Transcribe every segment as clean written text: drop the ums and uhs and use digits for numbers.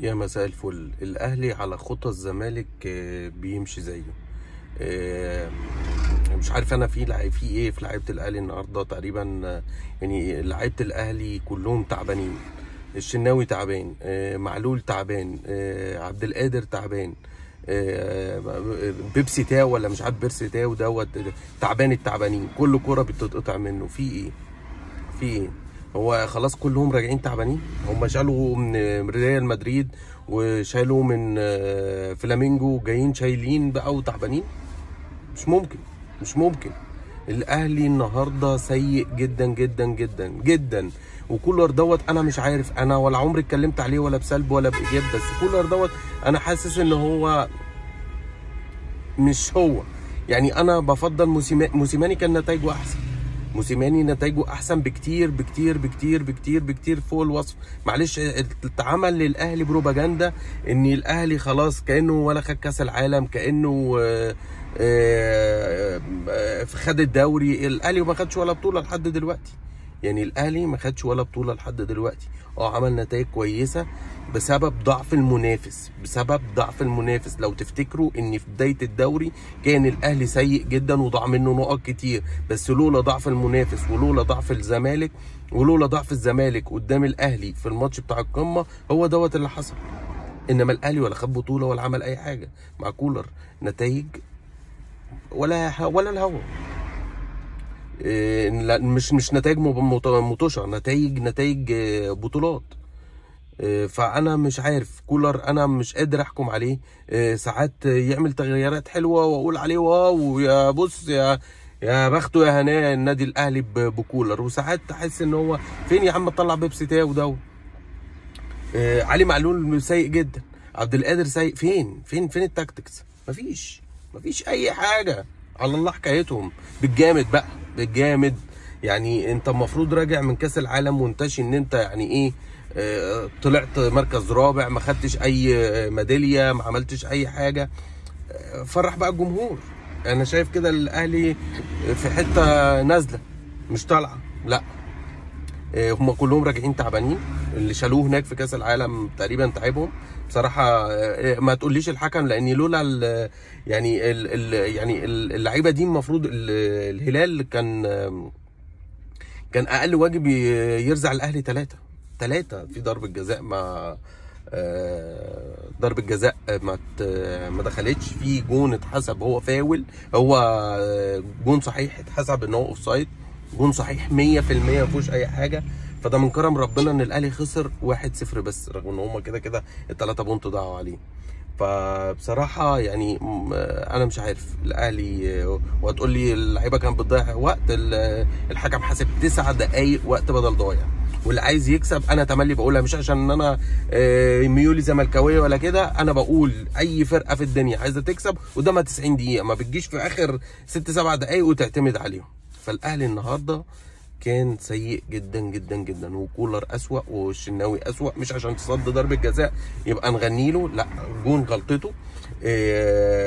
يا مساء الفل. الاهلي على خطى الزمالك بيمشي زيه. مش عارف انا في ايه في لعيبه الاهلي النهارده تقريبا. يعني لعيبه الاهلي كلهم تعبانين. الشناوي تعبان، معلول تعبان، عبد القادر تعبان، بيبسي تاو ولا مش عارف بيرسي تاو دوت تعبان. التعبانين كل كرة بتتقطع منه. في ايه؟ في ايه؟ هو خلاص كلهم راجعين تعبانين. هم شالوا من ريال مدريد وشالوا من فلامينجو، جايين شايلين بقى وتعبانين. مش ممكن، مش ممكن. الاهلي النهارده سيء جدا جدا جدا جدا. وكولر دوت انا مش عارف، انا ولا عمري اتكلمت عليه ولا بسلب ولا بايجاب، بس كولر دوت انا حاسس ان هو مش هو. يعني انا بفضل موسيماني كان نتائجه احسن. موسيماني نتائجه احسن بكتير بكتير بكتير بكتير بكتير فوق الوصف. معلش، اتعمل للاهلي بروباجندا ان الاهلي خلاص كانه ولا خد كاس العالم، كانه خد الدوري. الاهلي ما خدش ولا بطوله لحد دلوقتي. يعني الاهلي ما خدش ولا بطوله لحد دلوقتي. عمل نتائج كويسه بسبب ضعف المنافس، بسبب ضعف المنافس. لو تفتكروا ان في بدايه الدوري كان الاهلي سيء جدا وضاع منه نقط كتير، بس لولا ضعف المنافس ولولا ضعف الزمالك ولولا ضعف الزمالك قدام الاهلي في الماتش بتاع القمه، هو دوت اللي حصل. انما الاهلي ولا خد بطوله ولا عمل اي حاجه مع كولر. نتائج ولا الهوا. لا، مش نتائج مطوشه، نتائج بطولات. فانا مش عارف كولر، انا مش قادر احكم عليه. ساعات يعمل تغييرات حلوه واقول عليه واو، يا بص يا بخته يا هناه النادي الاهلي بكولر. وساعات تحس ان هو فين يا عم تطلع بيبسي تاو ده. علي معلول سيء جدا، عبد القادر سيء. فين التاكتكس؟ مفيش اي حاجه. على الله حكايتهم بالجامد بقى، بالجامد. يعني انت المفروض راجع من كاس العالم وانتش ان انت يعني ايه، طلعت مركز رابع، ما خدتش اي ميداليه، ما عملتش اي حاجه. فرح بقى الجمهور. انا شايف كده الاهلي في حته نازله مش طالعه. لا، هم كلهم راجعين تعبانين. اللي شالوه هناك في كاس العالم تقريبا تعبهم بصراحه. ما تقوليش الحكم، لان لولا يعني اللعيبه دي المفروض الهلال كان اقل واجب يرزع الاهلي ثلاثه في ضربه جزاء. ما ضربه جزاء ما دخلتش في جون اتحسب، هو فاول. هو جون صحيح اتحسب ان هو اوف سايد، جون صحيح 100% ما فيهوش اي حاجه. فده من كرم ربنا ان الاهلي خسر 1-0 بس، رغم ان هم كده ال3 بونت ضاعوا عليه. فبصراحه يعني انا مش عارف الاهلي. وهتقول لي اللعيبه كانت بتضيع وقت. الحكم حاسب 9 دقائق وقت بدل ضايع. واللي عايز يكسب، انا تملي بقولها مش عشان ان انا ميولي زملكاويه ولا كده، انا بقول اي فرقه في الدنيا عايزه تكسب قدامها 90 دقيقه، ما بتجيش في اخر 6-7 دقائق وتعتمد عليهم. فالاهلي النهارده كان سيء جدا جدا جدا، وكولر اسوأ والشناوي اسوأ. مش عشان تصد ضربه جزاء يبقى نغني له، لا، جون غلطته.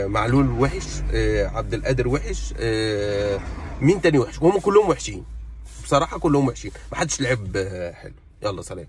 معلول وحش، عبد القادر وحش، مين تاني وحش؟ وهم كلهم وحشين بصراحه، كلهم وحشين، محدش لعب حلو. يلا سلام.